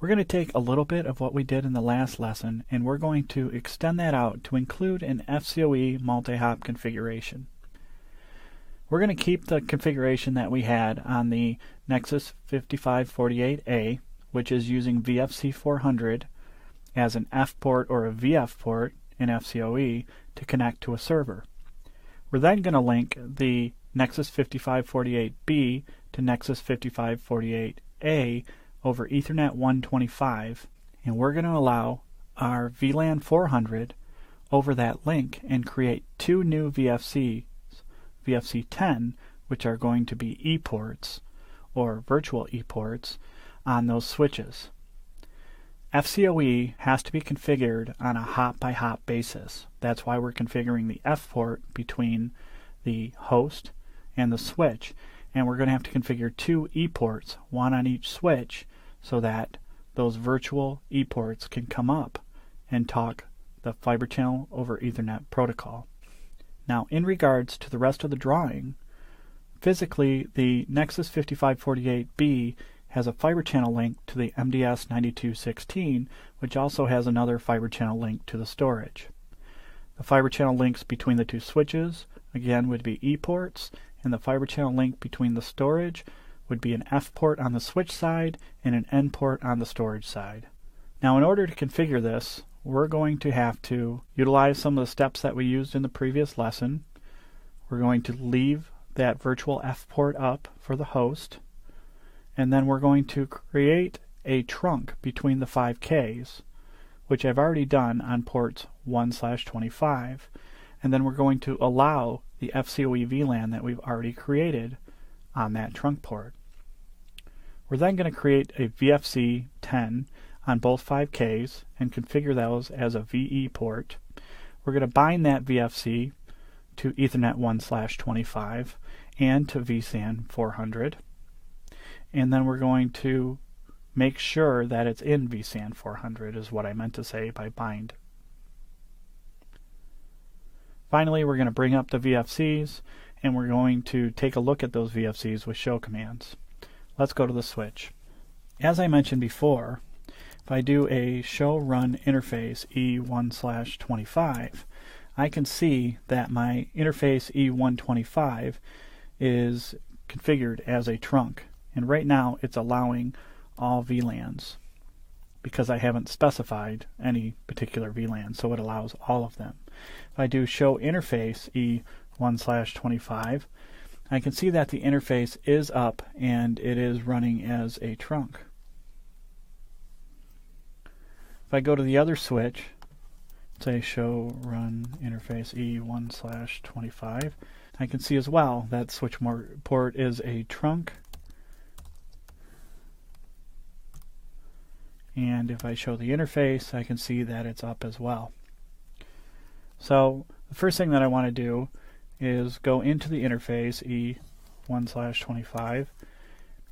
We're going to take a little bit of what we did in the last lesson and we're going to extend that out to include an FCoE multi-hop configuration. We're going to keep the configuration that we had on the Nexus 5548A, which is using VFC 400 as an F port or a VF port in FCoE to connect to a server. We're then going to link the Nexus 5548B to Nexus 5548A over Ethernet 125, and we're going to allow our VLAN 400 over that link and create two new VFCs, VFC 10, which are going to be E-ports or virtual E-ports on those switches. FCoE has to be configured on a hop-by-hop basis. That's why we're configuring the F port between the host and the switch, and we're going to have to configure two E-ports, one on each switch, so that those virtual E-ports can come up and talk the fiber channel over Ethernet protocol. Now, in regards to the rest of the drawing, physically the Nexus 5548B has a fiber channel link to the MDS 9216, which also has another fiber channel link to the storage. The fiber channel links between the two switches, again, would be E-ports, and the fiber channel link between the storage would be an F port on the switch side and an N port on the storage side. Now, in order to configure this, we're going to have to utilize some of the steps that we used in the previous lesson. We're going to leave that virtual F port up for the host, and then we're going to create a trunk between the 5Ks, which I've already done on ports 1/25, and then we're going to allow the FCoE VLAN that we've already created on that trunk port. We're then going to create a VFC 10 on both 5Ks and configure those as a VE port. We're going to bind that VFC to Ethernet 1/25 and to vSAN 400, and then we're going to make sure that it's in vSAN 400 is what I meant to say by bind. Finally, we're going to bring up the VFCs and we're going to take a look at those VFCs with show commands. Let's go to the switch. As I mentioned before, if I do a show run interface E1/25, I can see that my interface E125 is configured as a trunk, and right now it's allowing all VLANs because I haven't specified any particular VLAN, so it allows all of them. If I do show interface E1/25, I can see that the interface is up and it is running as a trunk. If I go to the other switch, say show run interface E1/25, I can see as well that switch port is a trunk. And if I show the interface, I can see that it's up as well. So the first thing that I want to do is go into the interface E1/25,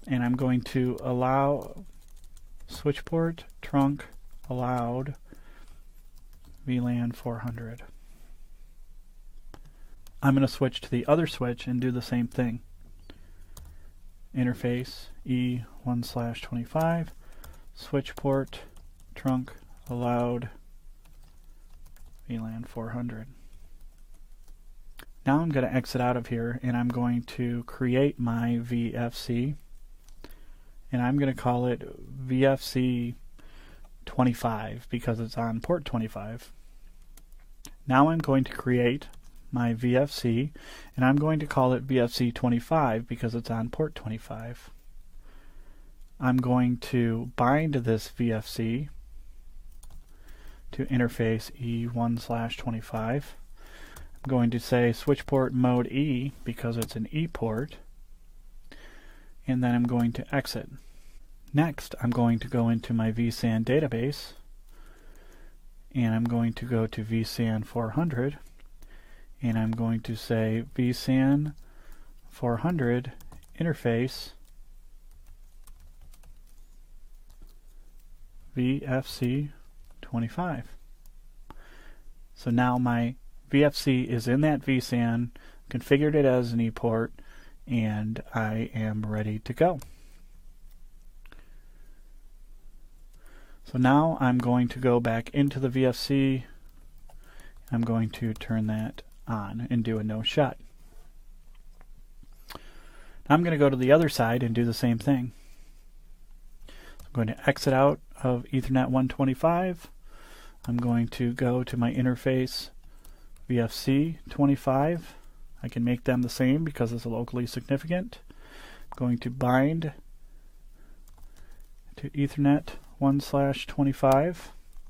and I'm going to allow switch port trunk allowed VLAN 400. I'm going to switch to the other switch and do the same thing. Interface E1/25, switch port trunk allowed VLAN 400. Now I'm going to exit out of here and I'm going to create my VFC, and I'm going to call it VFC 25 because it's on port 25. Now I'm going to create my VFC and I'm going to call it VFC 25 because it's on port 25. I'm going to bind this VFC to interface E1/25. I'm going to say switch port mode E because it's an E port, and then I'm going to exit. Next, I'm going to go into my vSAN database, and I'm going to go to vSAN 400, and I'm going to say vSAN 400 interface VFC 25. So now my VFC is in that vSAN, configured it as an E port, and I am ready to go. So now I'm going to go back into the VFC. I'm going to turn that on and do a no shut. I'm going to go to the other side and do the same thing. I'm going to exit out of Ethernet 125. I'm going to go to my interface VFC 25. I can make them the same because it's locally significant. I'm going to bind to Ethernet 1/25.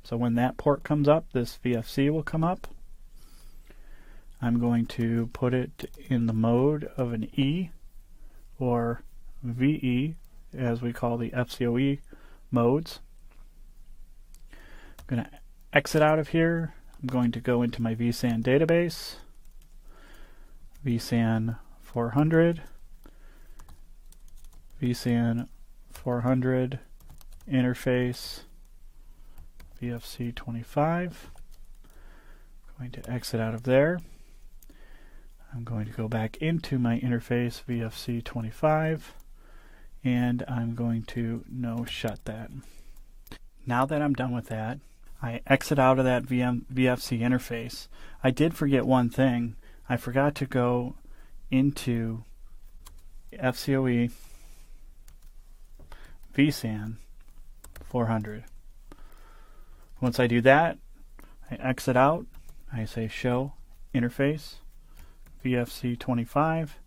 So when that port comes up, this VFC will come up. I'm going to put it in the mode of an E or VE, as we call the FCoE modes. I'm going to exit out of here. I'm going to go into my vSAN database, vSAN 400, vSAN 400 interface VFC 25. I'm going to exit out of there. I'm going to go back into my interface VFC 25 and I'm going to no shut that. Now that I'm done with that, I exit out of that VFC interface. I did forget one thing. I forgot to go into FCoE vSAN 400. Once I do that, I exit out. I say show interface VFC 25,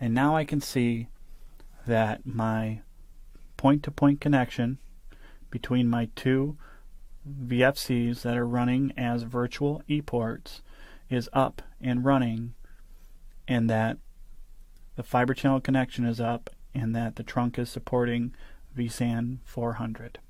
and now I can see that my point-to-point connection between my two VFCs that are running as virtual ePorts is up and running, and that the fiber channel connection is up, and that the trunk is supporting vSAN 400.